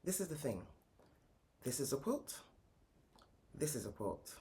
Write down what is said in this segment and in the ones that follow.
This is the thing. This is a quilt. This is a quilt.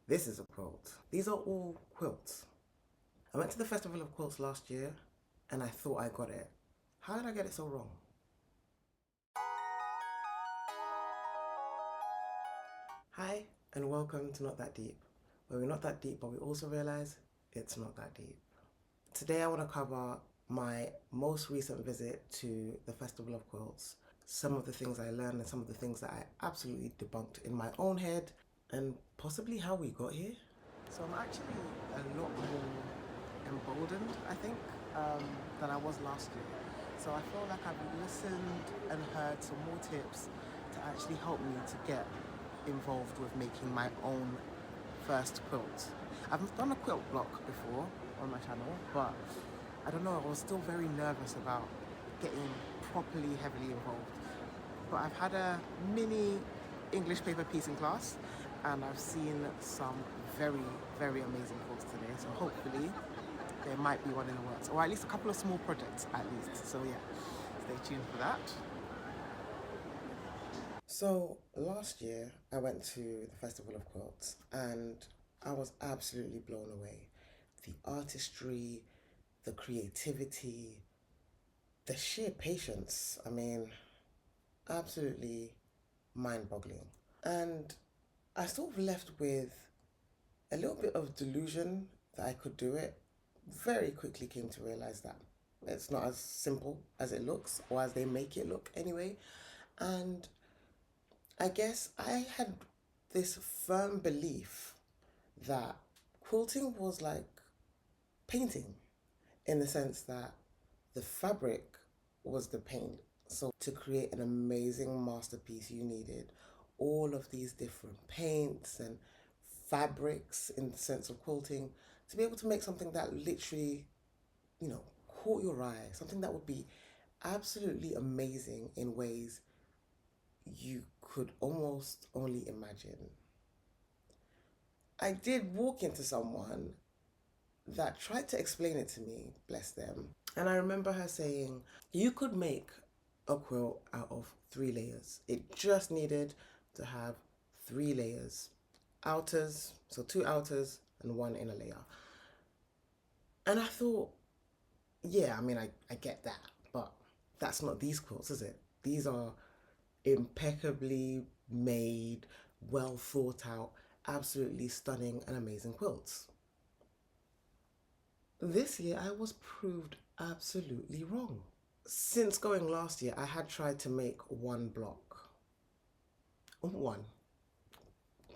This is a quilt. These are all quilts. I went to the Festival of Quilts last year and I thought I got it. How did I get it so wrong? Hi and welcome to Not That Deep, where we're not that deep but we also realize it's not that deep. Today I want to cover my most recent visit to the Festival of Quilts, some of the things I learned and some of the things that I absolutely debunked in my own head, and possibly how we got here. So I'm actually a lot more emboldened, I think, than I was last year. So I feel like I've listened and heard some more tips to actually help me to get involved with making my own first quilt. I've done a quilt block before on my channel, but I don't know, I was still very nervous about getting properly heavily involved. But I've had a mini English paper piecing class and I've seen some very, very amazing quilts today. So hopefully there might be one in the works, or at least a couple of small projects at least. So yeah, stay tuned for that. So last year I went to the Festival of Quilts and I was absolutely blown away. The artistry, the creativity, the sheer patience, I mean, absolutely mind-boggling. And I sort of left with a little bit of delusion that I could do it. Very quickly came to realize that it's not as simple as it looks, or as they make it look anyway. And I guess I had this firm belief that quilting was like painting, in the sense that the fabric was the paint. So to create an amazing masterpiece, you needed all of these different paints and fabrics in the sense of quilting to be able to make something that literally, caught your eye, something that would be absolutely amazing in ways you could almost only imagine. I did walk into someone that tried to explain it to me, bless them. And I remember her saying, you could make a quilt out of 3 layers. It just needed to have 3 layers. Outers, so 2 outers and 1 inner layer. And I thought, yeah, I mean, I get that, but that's not these quilts, is it? These are impeccably made, well thought out, absolutely stunning and amazing quilts. This year I was proved absolutely wrong. Since going last year, I had tried to make one block. One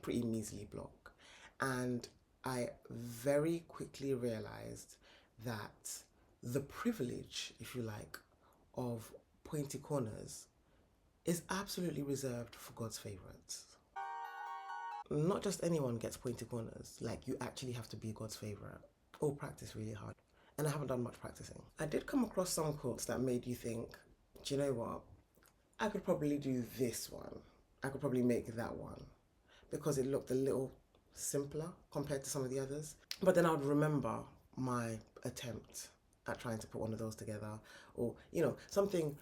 pretty measly block. And I very quickly realized that the privilege, if you like, of pointy corners is absolutely reserved for God's favorites. Not just anyone gets pointy corners, like you actually have to be God's favorite or practice really hard. And I haven't done much practicing. I did come across some quilts that made you think, do you know what? I could probably do this one. I could probably make that one because it looked a little simpler compared to some of the others. But then I would remember my attempt at trying to put one of those together, or, something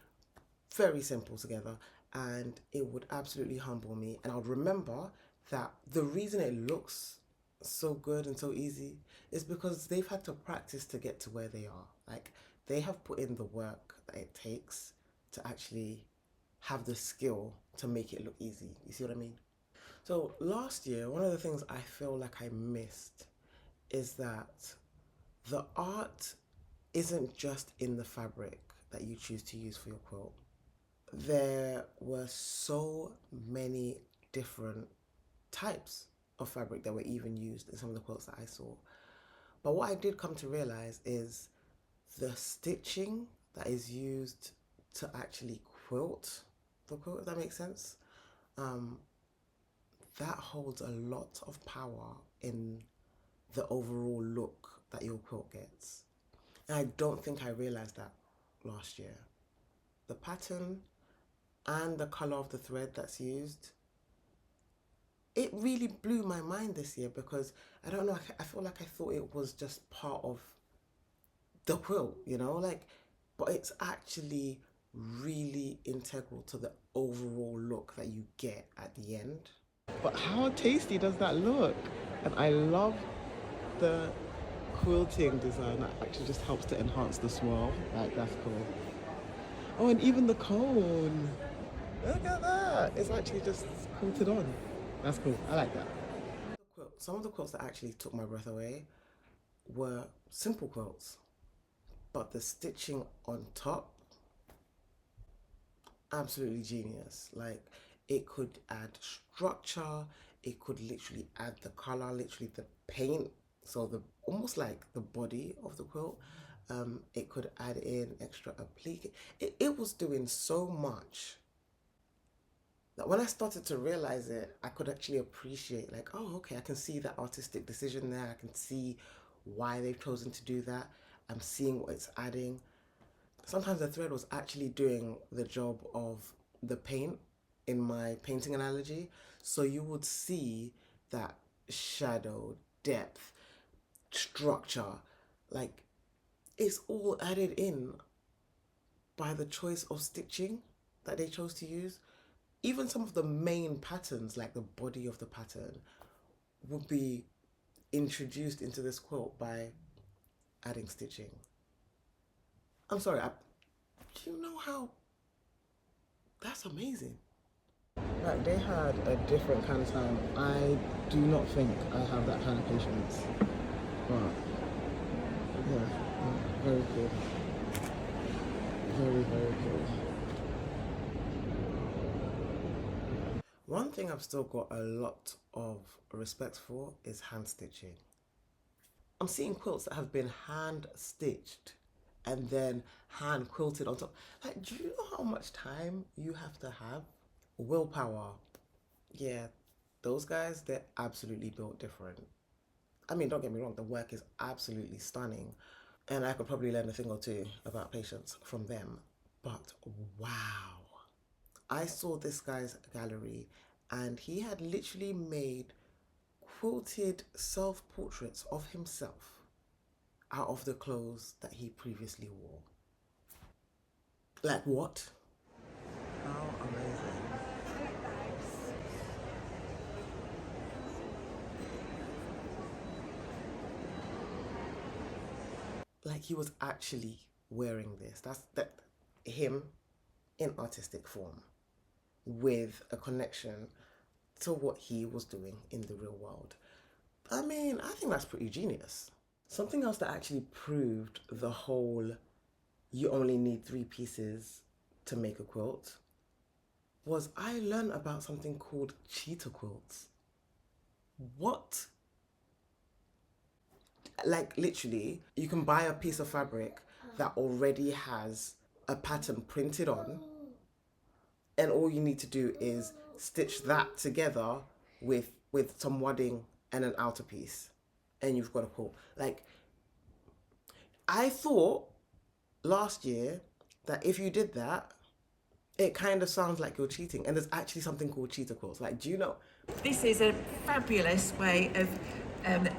very simple together, and it would absolutely humble me. And I would remember that the reason it looks so good and so easy is because they've had to practice to get to where they are. Like, they have put in the work that it takes to actually have the skill to make it look easy. You see what I mean? So last year, one of the things I feel like I missed is that the art isn't just in the fabric that you choose to use for your quilt. There were so many different types of fabric that were even used in some of the quilts that I saw. But what I did come to realize is the stitching that is used to actually quilt the quilt, if that makes sense, that holds a lot of power in the overall look that your quilt gets. And I don't think I realized that last year. The pattern and the color of the thread that's used, it really blew my mind this year because I don't know, I feel like I thought it was just part of the quilt, but it's actually really integral to the overall look that you get at the end. But how tasty does that look? And I love the quilting design that actually just helps to enhance the swirl. Like, that's cool. Oh, and even the cone. Look at that. It's actually just quilted on. That's cool. I like that. Some of the quilts that actually took my breath away were simple quilts, but the stitching on top, absolutely genius. Like, it could add structure, it could literally add the color, literally the paint, so the almost like the body of the quilt. It could add in extra applique. It was doing so much that when I started to realize it, I could actually appreciate, like, oh, okay, I can see that artistic decision there. I can see why they've chosen to do that. I'm seeing what it's adding. Sometimes the thread was actually doing the job of the paint in my painting analogy. So you would see that shadow, depth, structure, like, it's all added in by the choice of stitching that they chose to use. Even some of the main patterns, like the body of the pattern, would be introduced into this quilt by adding stitching. I'm sorry, do you know how that's amazing? Like, they had a different kind of time. I do not think I have that kind of patience. But yeah, very cool. Very, very cool. One thing I've still got a lot of respect for is hand stitching. I'm seeing quilts that have been hand stitched and then hand quilted on top. Like, do you know how much time you have to have? Willpower. Yeah, those guys, they're absolutely built different. I mean, don't get me wrong, the work is absolutely stunning. And I could probably learn a thing or two about patience from them. But wow. I saw this guy's gallery and he had literally made quilted self portraits of himself out of the clothes that he previously wore. Like, what? How amazing. Like, he was actually wearing this. That's that him in artistic form with a connection to what he was doing in the real world. I mean, I think that's pretty genius. Something else that actually proved the whole you only need 3 pieces to make a quilt was I learned about something called cheetah quilts. What? Like, literally, you can buy a piece of fabric that already has a pattern printed on, and all you need to do is stitch that together with some wadding and an outer piece, and you've got a quilt. Like, I thought last year that if you did that, it kind of sounds like you're cheating. And there's actually something called cheetah quilts. Like, do you know? This is a fabulous way of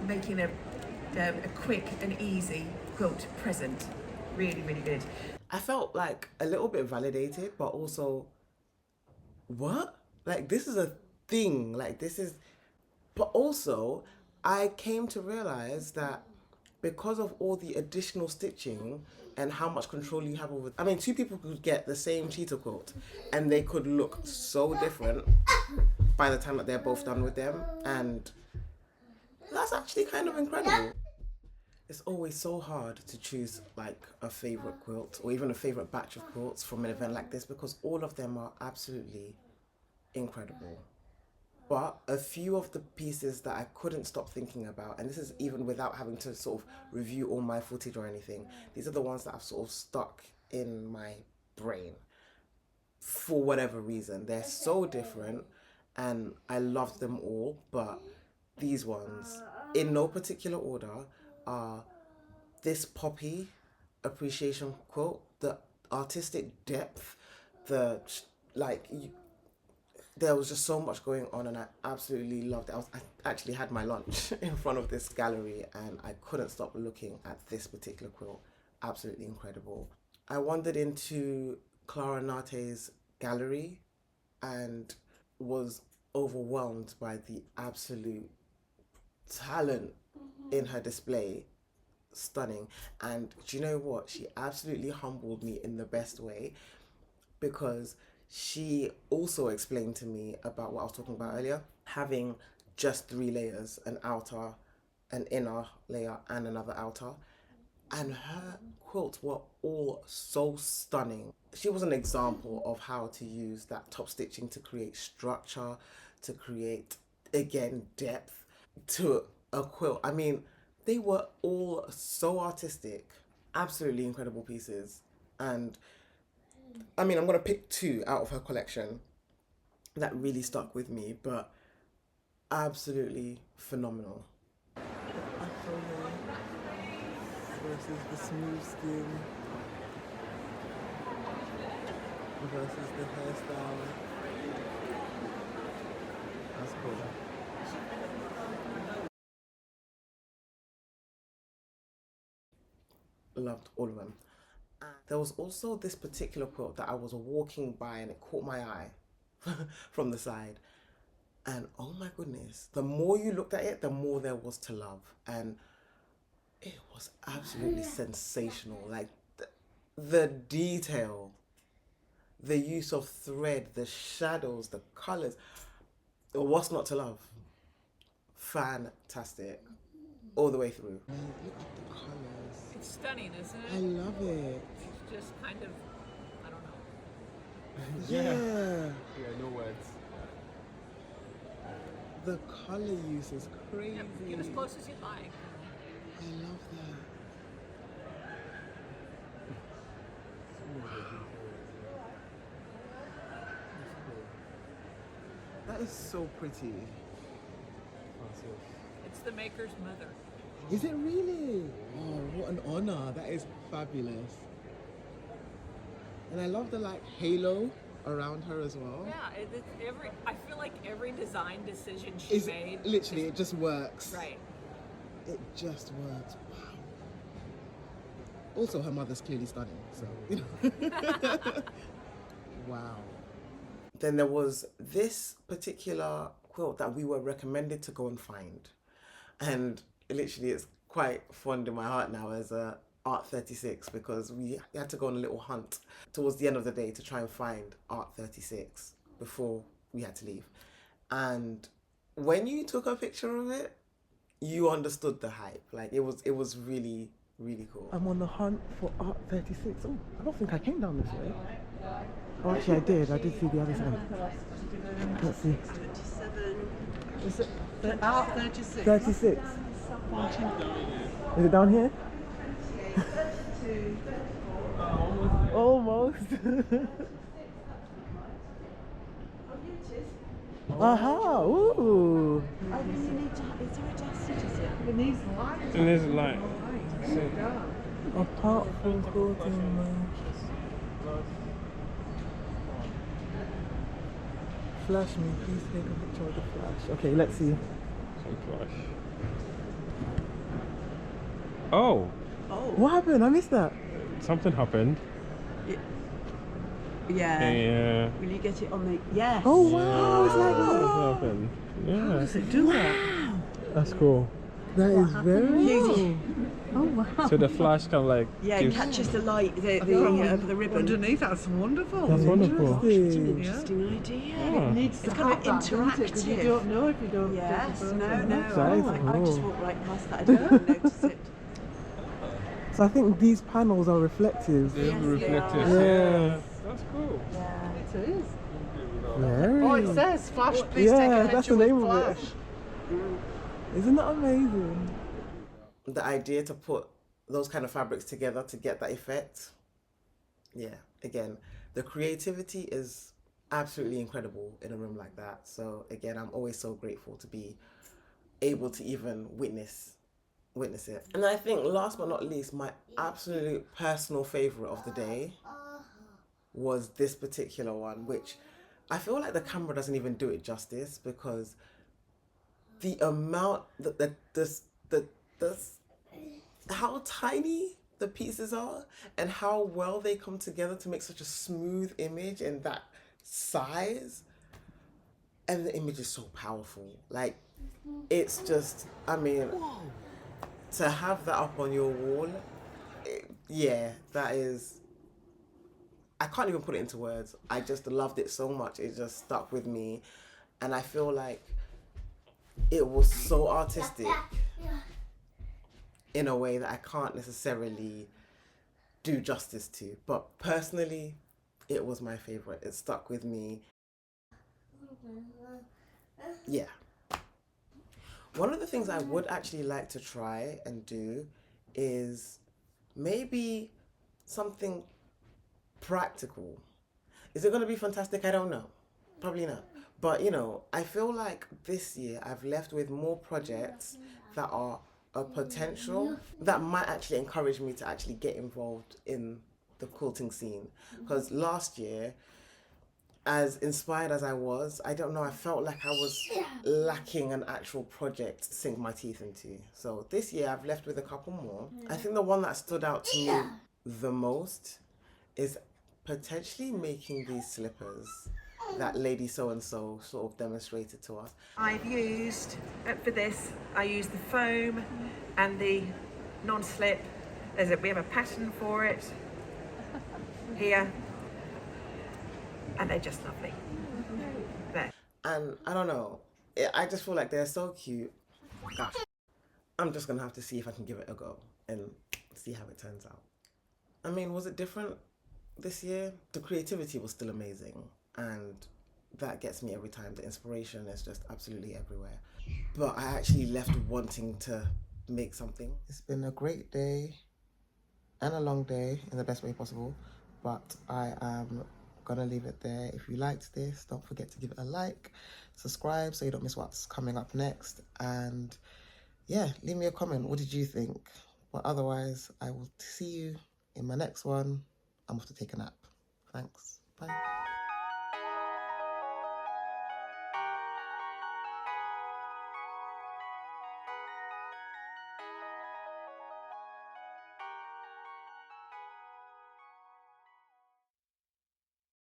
making a quick and easy quilt present. Really, really good. I felt like a little bit validated, but also, what? Like, this is a thing. Like, this is. But also, I came to realize that because of all the additional stitching and how much control you have over, I mean, 2 people could get the same cheetah quilt and they could look so different by the time that they're both done with them, and that's actually kind of incredible. It's always so hard to choose like a favorite quilt or even a favorite batch of quilts from an event like this because all of them are absolutely incredible. But a few of the pieces that I couldn't stop thinking about, and this is even without having to sort of review all my footage or anything, these are the ones that I've sort of stuck in my brain for whatever reason. They're so different and I loved them all, but these ones, in no particular order, are this poppy appreciation quilt, the artistic depth, the like you, there was just so much going on and I absolutely loved it. I actually had my lunch in front of this gallery and I couldn't stop looking at this particular quilt. Absolutely incredible. I wandered into Clara Nate's gallery and was overwhelmed by the absolute talent in her display. Stunning. And do you know what? She absolutely humbled me in the best way, because she also explained to me about what I was talking about earlier, having just 3 layers, an outer, an inner layer, and another outer. And her quilts were all so stunning. She was an example of how to use that top stitching to create structure, to create, again, depth to a quilt. I mean, they were all so artistic, absolutely incredible pieces. And I mean, I'm going to pick 2 out of her collection that really stuck with me, but absolutely phenomenal. Afro hair versus the smooth skin versus the hairstyle. That's cool. Loved all of them. There was also this particular quilt that I was walking by and it caught my eye from the side. And oh my goodness, the more you looked at it, the more there was to love. And it was absolutely sensational. Like the detail, the use of thread, the shadows, the colors. What's not to love? Fantastic. All the way through. Look at the colors. It's stunning, isn't it? I love it. It's just kind of, I don't know. Yeah. Yeah, no words. The color use is crazy. Get as close as you like. I love that. That is so pretty. It's the maker's mother. Is it really? Oh, what an honor. That is fabulous. And I love the like halo around her as well. Yeah, I feel like every design decision she made. Literally, it just works. Right. It just works. Wow. Also, her mother's clearly stunning, so, you know. Wow. Then there was this particular quilt that we were recommended to go and find. And literally, it's quite fond in my heart now as a Art 36, because we had to go on a little hunt towards the end of the day to try and find Art 36 before we had to leave. And when you took a picture of it, you understood the hype. Like it was really, really cool. I'm on the hunt for Art 36. Oh, I don't think I came down this way. Oh, actually I did see the other side. Let's see. 27. Is it Art 36. 36? Is it down here? Almost. Aha! Ooh! Oh, you need to, is there a adjusted, is it? It needs light. Apart from quilting, flash me, please take a picture of the flash. Okay, let's see. Some flash. Oh! What happened? I missed that. Something happened. Yeah. Yeah. Will you get it on the, yes. Oh wow, it's like that. Something happened. Yeah. How does it do that? That's cool. That is very cool. Oh wow. So the flash kind of like Yeah, it gives- catches the light, the ribbon. Underneath, that's wonderful. That's wonderful. It's an Interesting. interesting idea. Yeah. Needs It's to kind of have that, doesn't it? 'Cause interactive. you don't know if you don't. Yes, don't no, photo. no. That is I just cool. walked right past that. I didn't even notice it. So I think these panels are reflective. They're Yes, they reflective. are. Yeah. That's cool. Yeah. It is. Very. Oh, it says flash. Please Yeah, take a that's picture the with name of it. flash. Isn't that amazing? The idea to put those kind of fabrics together to get that effect. Yeah, again, the creativity is absolutely incredible in a room like that. So again, I'm always so grateful to be able to even witness it. And I think last but not least, my absolute personal favorite of the day was this particular one, which I feel like the camera doesn't even do it justice, because the amount the how tiny the pieces are and how well they come together to make such a smooth image in that size. And the image is so powerful. Like, it's just, I mean, to have that up on your wall, yeah, that is, I can't even put it into words. I just loved it so much. It just stuck with me. And I feel like it was so artistic in a way that I can't necessarily do justice to. But personally, it was my favorite. It stuck with me. Yeah. One of the things I would actually like to try and do is maybe something practical. Is it going to be fantastic? I don't know. Probably not. But, you know, I feel like this year I've left with more projects that are a potential that might actually encourage me to actually get involved in the quilting scene. Because last year, as inspired as I was, I don't know, I felt like I was lacking an actual project to sink my teeth into. So this year I've left with a couple more. I think the one that stood out to me the most is potentially making these slippers that Lady So-and-so sort of demonstrated to us. I've used, for this, I used the foam and the non-slip. We have a pattern for it here. And they're just lovely. There. And I don't know, I just feel like they're so cute. Gosh, I'm just gonna have to see if I can give it a go and see how it turns out. I mean, was it different this year? The creativity was still amazing, and that gets me every time. The inspiration is just absolutely everywhere. But I actually left wanting to make something. It's been a great day and a long day in the best way possible, but I am gonna leave it there. If you liked this, don't forget to give it a like, subscribe so you don't miss what's coming up next, and yeah, leave me a comment. What did you think? But otherwise, I will see you in my next one. I'm off to take a nap. Thanks. Bye.